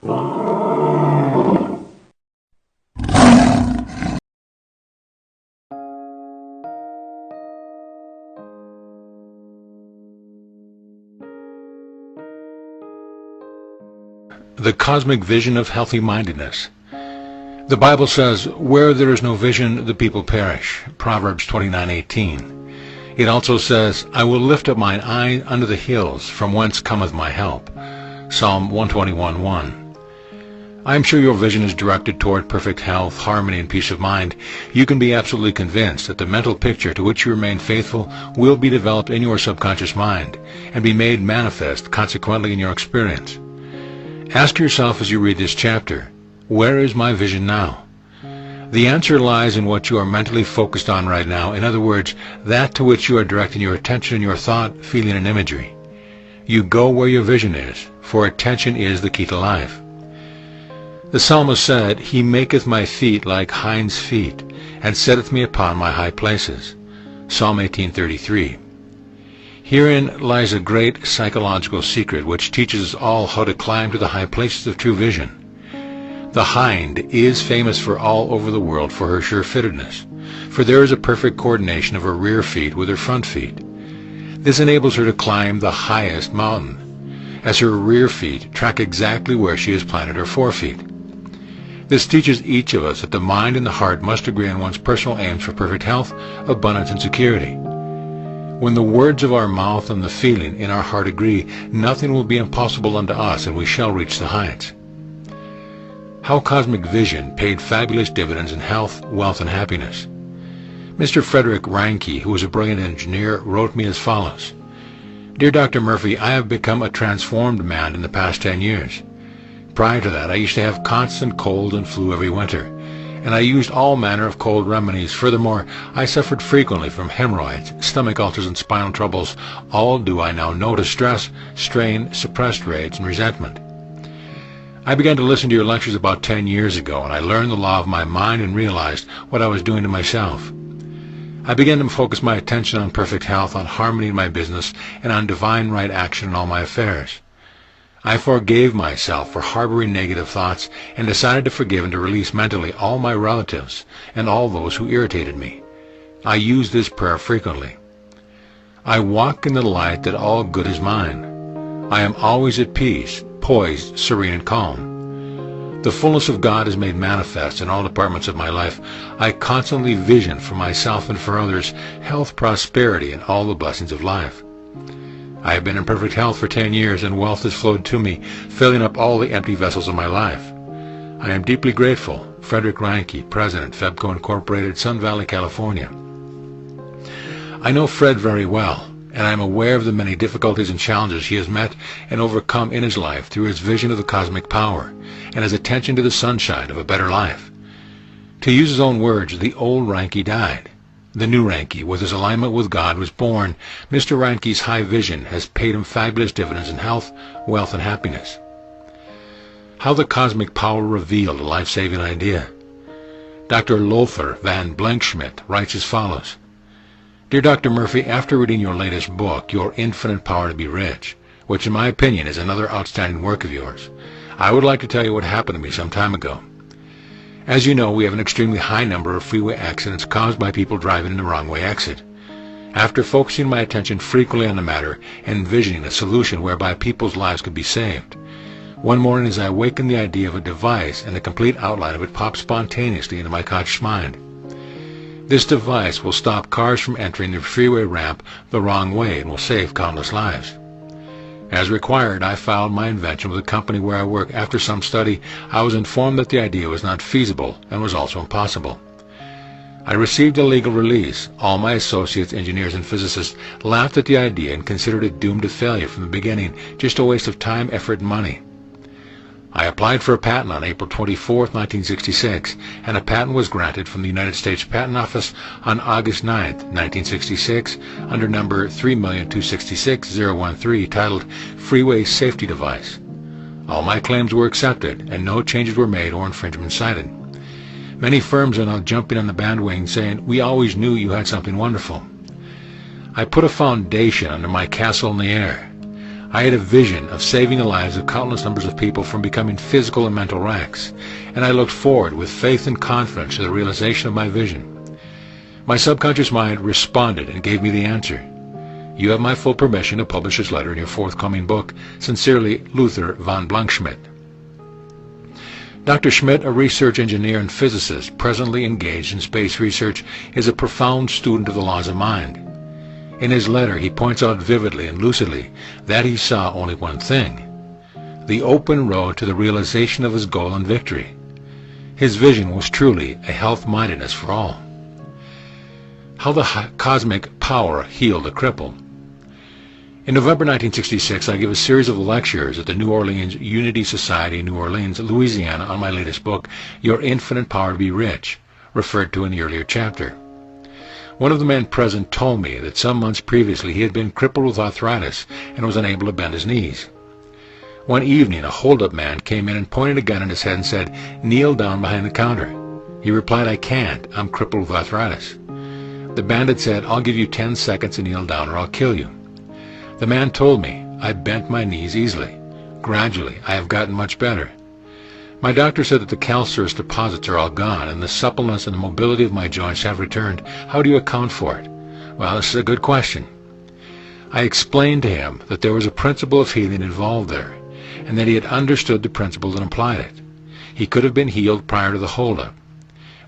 The cosmic vision of healthy mindedness. The Bible says, "Where there is no vision, the people perish." Proverbs 29:18. It also says, "I will lift up mine eye unto the hills, from whence cometh my help." Psalm 121:1. I am sure your vision is directed toward perfect health, harmony, and peace of mind. You can be absolutely convinced that the mental picture to which you remain faithful will be developed in your subconscious mind and be made manifest consequently in your experience. Ask yourself as you read this chapter, where is my vision now? The answer lies in what you are mentally focused on right now. In other words, that to which you are directing your attention, your thought, feeling, and imagery. You go where your vision is, for attention is the key to life. The psalmist said, "He maketh my feet like hinds' feet, and setteth me upon my high places." Psalm 18:33. Herein lies a great psychological secret which teaches us all how to climb to the high places of true vision. The hind is famous for all over the world for her sure-fittedness, for there is a perfect coordination of her rear feet with her front feet. This enables her to climb the highest mountain, as her rear feet track exactly where she has planted her forefeet. This teaches each of us that the mind and the heart must agree on one's personal aims for perfect health, abundance, and security. When the words of our mouth and the feeling in our heart agree, nothing will be impossible unto us, and we shall reach the heights. How cosmic vision paid fabulous dividends in health, wealth, and happiness. Mr. Frederick Reinke, who was a brilliant engineer, wrote me as follows: "Dear Dr. Murphy, I have become a transformed man in the past 10 years. Prior to that, I used to have constant cold and flu every winter, and I used all manner of cold remedies. Furthermore, I suffered frequently from hemorrhoids, stomach ulcers, and spinal troubles, all due, I now know, to stress, strain, suppressed rage, and resentment. I began to listen to your lectures about 10 years ago, and I learned the law of my mind and realized what I was doing to myself. I began to focus my attention on perfect health, on harmony in my business, and on divine right action in all my affairs. I forgave myself for harboring negative thoughts and decided to forgive and to release mentally all my relatives and all those who irritated me. I use this prayer frequently. I walk in the light that all good is mine. I am always at peace, poised, serene, and calm. The fullness of God is made manifest in all departments of my life. I constantly vision for myself and for others health, prosperity, and all the blessings of life. I have been in perfect health for 10 years, and wealth has flowed to me, filling up all the empty vessels of my life. I am deeply grateful. Frederick Reinke, President, Febco Incorporated, Sun Valley, California. I know Fred very well, and I am aware of the many difficulties and challenges he has met and overcome in his life through his vision of the cosmic power and his attention to the sunshine of a better life. To use his own words, the old Reinke died. The new Reinke, with his alignment with God, was born. Mr. Reinke's high vision has paid him fabulous dividends in health, wealth, and happiness. How the cosmic power revealed a life-saving idea. Dr. Lothar van Blankschmidt writes as follows: "Dear Dr. Murphy, after reading your latest book, Your Infinite Power to Be Rich, which in my opinion is another outstanding work of yours, I would like to tell you what happened to me some time ago. As you know, we have an extremely high number of freeway accidents caused by people driving in the wrong way exit. After focusing my attention frequently on the matter and envisioning a solution whereby people's lives could be saved, one morning as I awakened, the idea of a device and the complete outline of it popped spontaneously into my conscious mind. This device will stop cars from entering the freeway ramp the wrong way and will save countless lives. As required, I filed my invention with the company where I work. After some study, I was informed that the idea was not feasible and was also impossible. I received a legal release. All my associates, engineers, and physicists laughed at the idea and considered it doomed to failure from the beginning, just a waste of time, effort, and money. I applied for a patent on April 24, 1966, and a patent was granted from the United States Patent Office on August 9, 1966, under number 3,266,013, titled Freeway Safety Device. All my claims were accepted, and no changes were made or infringement cited. Many firms are now jumping on the bandwagon saying, "We always knew you had something wonderful." I put a foundation under my castle in the air. I had a vision of saving the lives of countless numbers of people from becoming physical and mental wrecks, and I looked forward with faith and confidence to the realization of my vision. My subconscious mind responded and gave me the answer. You have my full permission to publish this letter in your forthcoming book. Sincerely, Luther von Blankschmidt. Dr. Schmidt, a research engineer and physicist presently engaged in space research, is a profound student of the laws of mind. In his letter, he points out vividly and lucidly that he saw only one thing: the open road to the realization of his goal and victory. His vision was truly a health-mindedness for all. How the cosmic power healed a cripple. In November 1966, I gave a series of lectures at the New Orleans Unity Society in New Orleans, Louisiana, on my latest book, Your Infinite Power to Be Rich, referred to in the earlier chapter. One of the men present told me that some months previously he had been crippled with arthritis and was unable to bend his knees. One evening, a hold-up man came in and pointed a gun at his head and said, "Kneel down behind the counter." He replied, "I can't. I'm crippled with arthritis." The bandit said, "I'll give you 10 seconds to kneel down or I'll kill you." The man told me, "I bent my knees easily. Gradually, I have gotten much better. My doctor said that the calcareous deposits are all gone and the suppleness and the mobility of my joints have returned. How do you account for it?" Well, this is a good question. I explained to him that there was a principle of healing involved there, and that he had understood the principle and applied it. He could have been healed prior to the holdup.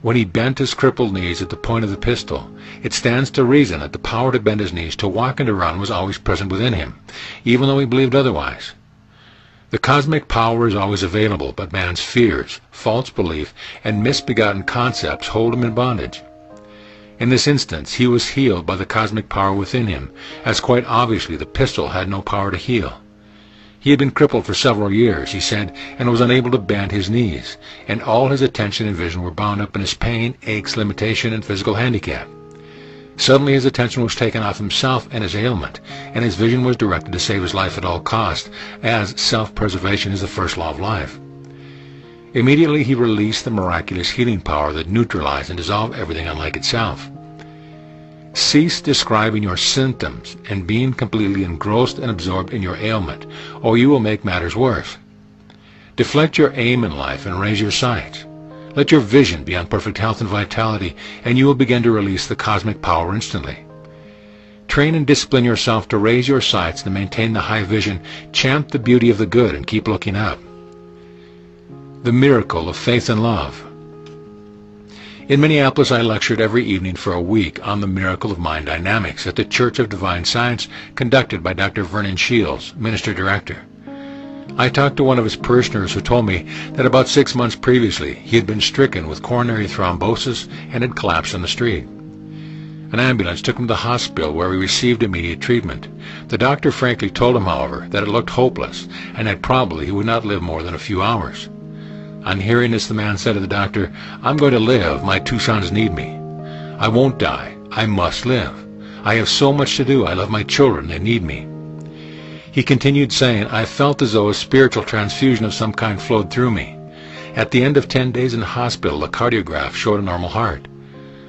When he bent his crippled knees at the point of the pistol, it stands to reason that the power to bend his knees, to walk and to run, was always present within him, even though he believed otherwise. The cosmic power is always available, but man's fears, false belief, and misbegotten concepts hold him in bondage. In this instance, he was healed by the cosmic power within him, as quite obviously the pistol had no power to heal. He had been crippled for several years, he said, and was unable to bend his knees, and all his attention and vision were bound up in his pain, aches, limitation, and physical handicap. Suddenly his attention was taken off himself and his ailment, and his vision was directed to save his life at all cost, as self-preservation is the first law of life. Immediately he released the miraculous healing power that neutralized and dissolved everything unlike itself. Cease describing your symptoms and being completely engrossed and absorbed in your ailment, or you will make matters worse. Deflect your aim in life and raise your sights. Let your vision be on perfect health and vitality, and you will begin to release the cosmic power instantly. Train and discipline yourself to raise your sights and maintain the high vision. Chant the beauty of the good and keep looking up. The miracle of faith and love. In Minneapolis, I lectured every evening for a week on the miracle of mind dynamics at the Church of Divine Science, conducted by Dr. Vernon Shields, Minister Director. I talked to one of his parishioners who told me that about 6 months previously he had been stricken with coronary thrombosis and had collapsed on the street. An ambulance took him to the hospital where he received immediate treatment. The doctor frankly told him, however, that it looked hopeless and that probably he would not live more than a few hours. On hearing this, the man said to the doctor, "I'm going to live. My 2 sons need me. I won't die. I must live. I have so much to do. I love my children. They need me." He continued saying, "I felt as though a spiritual transfusion of some kind flowed through me. At the end of 10 days in the hospital, the cardiograph showed a normal heart.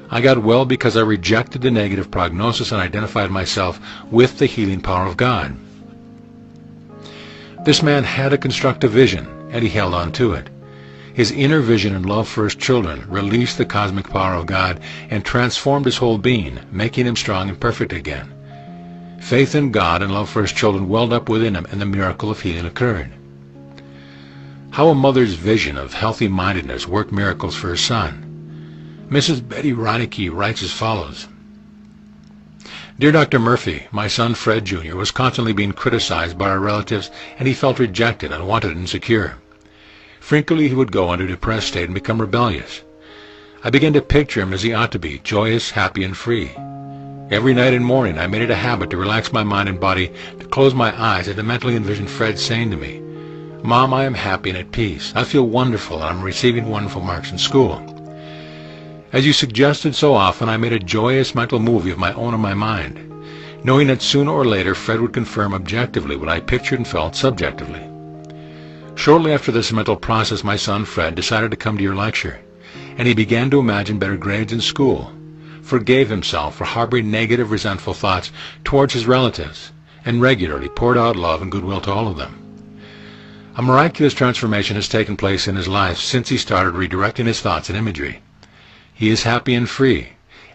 I got well because I rejected the negative prognosis and identified myself with the healing power of God." This man had a constructive vision, and he held on to it. His inner vision and love for his children released the cosmic power of God and transformed his whole being, making him strong and perfect again. Faith in God and love for his children welled up within him, and the miracle of healing occurred. How a mother's vision of healthy-mindedness worked miracles for her son. Mrs. Betty Reinecke writes as follows: "Dear Dr. Murphy, my son Fred Jr. was constantly being criticized by our relatives, and he felt rejected, unwanted, and insecure. Frequently he would go into a depressed state and become rebellious. I began to picture him as he ought to be, joyous, happy, and free. Every night and morning I made it a habit to relax my mind and body, to close my eyes, and to mentally envision Fred saying to me, 'Mom, I am happy and at peace. I feel wonderful, and I'm receiving wonderful marks in school.' As you suggested so often, I made a joyous mental movie of my own in my mind, knowing that sooner or later Fred would confirm objectively what I pictured and felt subjectively. Shortly after this mental process, my son Fred decided to come to your lecture, and he began to imagine better grades in school, forgave himself for harboring negative, resentful thoughts towards his relatives, and regularly poured out love and goodwill to all of them. A miraculous transformation has taken place in his life since he started redirecting his thoughts and imagery. He is happy and free,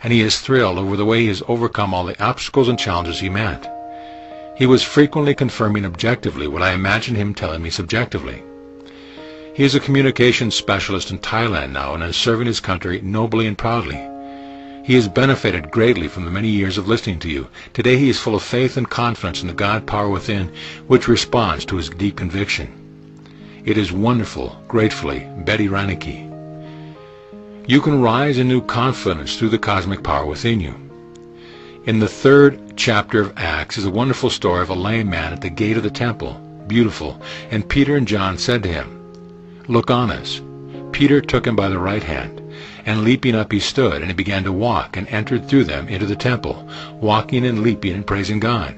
and he is thrilled over the way he has overcome all the obstacles and challenges he met. He was frequently confirming objectively what I imagined him telling me subjectively. He is a communications specialist in Thailand now and is serving his country nobly and proudly. He has benefited greatly from the many years of listening to you. Today he is full of faith and confidence in the God power within, which responds to his deep conviction. It is wonderful, gratefully, Betty Reinecke. You can rise in new confidence through the cosmic power within you. In the 3rd chapter of Acts is a wonderful story of a lame man at the gate of the temple, beautiful, and Peter and John said to him, "Look on us." Peter took him by the right hand, and leaping up he stood, and he began to walk, and entered through them into the temple, walking and leaping and praising God.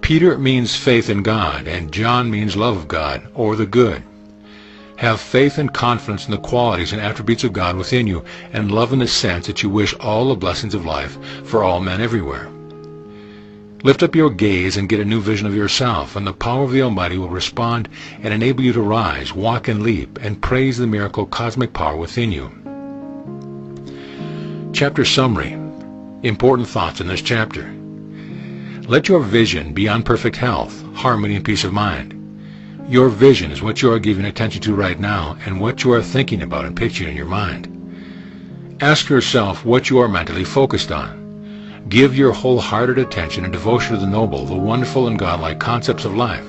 Peter means faith in God, and John means love of God, or the good. Have faith and confidence in the qualities and attributes of God within you, and love in the sense that you wish all the blessings of life for all men everywhere. Lift up your gaze and get a new vision of yourself, and the power of the Almighty will respond and enable you to rise, walk, and leap, and praise the miracle cosmic power within you. Chapter summary. Important thoughts in this chapter. Let your vision be on perfect health, harmony, and peace of mind. Your vision is what you are giving attention to right now and what you are thinking about and picturing in your mind. Ask yourself what you are mentally focused on. Give your wholehearted attention and devotion to the noble, the wonderful, and godlike concepts of life.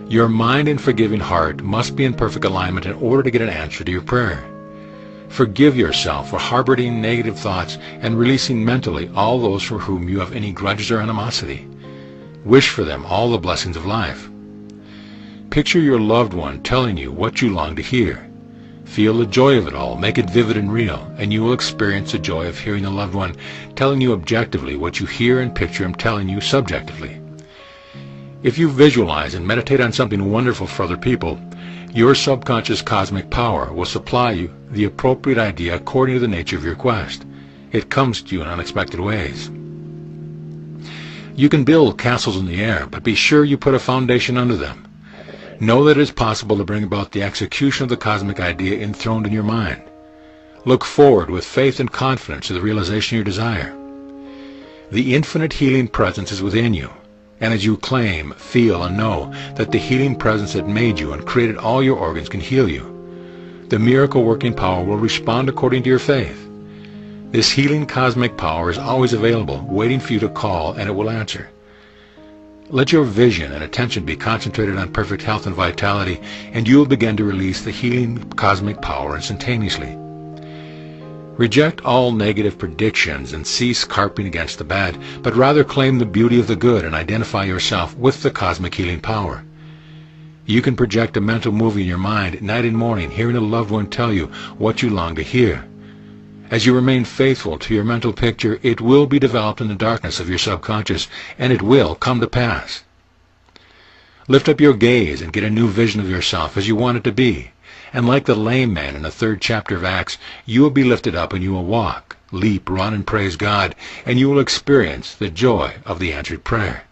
Your mind and forgiving heart must be in perfect alignment in order to get an answer to your prayer. Forgive yourself for harboring negative thoughts and releasing mentally all those for whom you have any grudges or animosity. Wish for them all the blessings of life. Picture your loved one telling you what you long to hear. Feel the joy of it all, make it vivid and real, and you will experience the joy of hearing the loved one telling you objectively what you hear and picture him telling you subjectively. If you visualize and meditate on something wonderful for other people, your subconscious cosmic power will supply you the appropriate idea according to the nature of your quest. It comes to you in unexpected ways. You can build castles in the air, but be sure you put a foundation under them. Know that it is possible to bring about the execution of the cosmic idea enthroned in your mind. Look forward with faith and confidence to the realization of your desire. The infinite healing presence is within you, and as you claim, feel, and know that the healing presence that made you and created all your organs can heal you, the miracle-working power will respond according to your faith. This healing cosmic power is always available, waiting for you to call, and it will answer. Let your vision and attention be concentrated on perfect health and vitality, and you will begin to release the healing cosmic power instantaneously. Reject all negative predictions and cease carping against the bad, but rather claim the beauty of the good and identify yourself with the cosmic healing power. You can project a mental movie in your mind night and morning, hearing a loved one tell you what you long to hear. As you remain faithful to your mental picture, it will be developed in the darkness of your subconscious, and it will come to pass. Lift up your gaze and get a new vision of yourself as you want it to be. And like the lame man in the 3rd chapter of Acts, you will be lifted up and you will walk, leap, run, and praise God, and you will experience the joy of the answered prayer.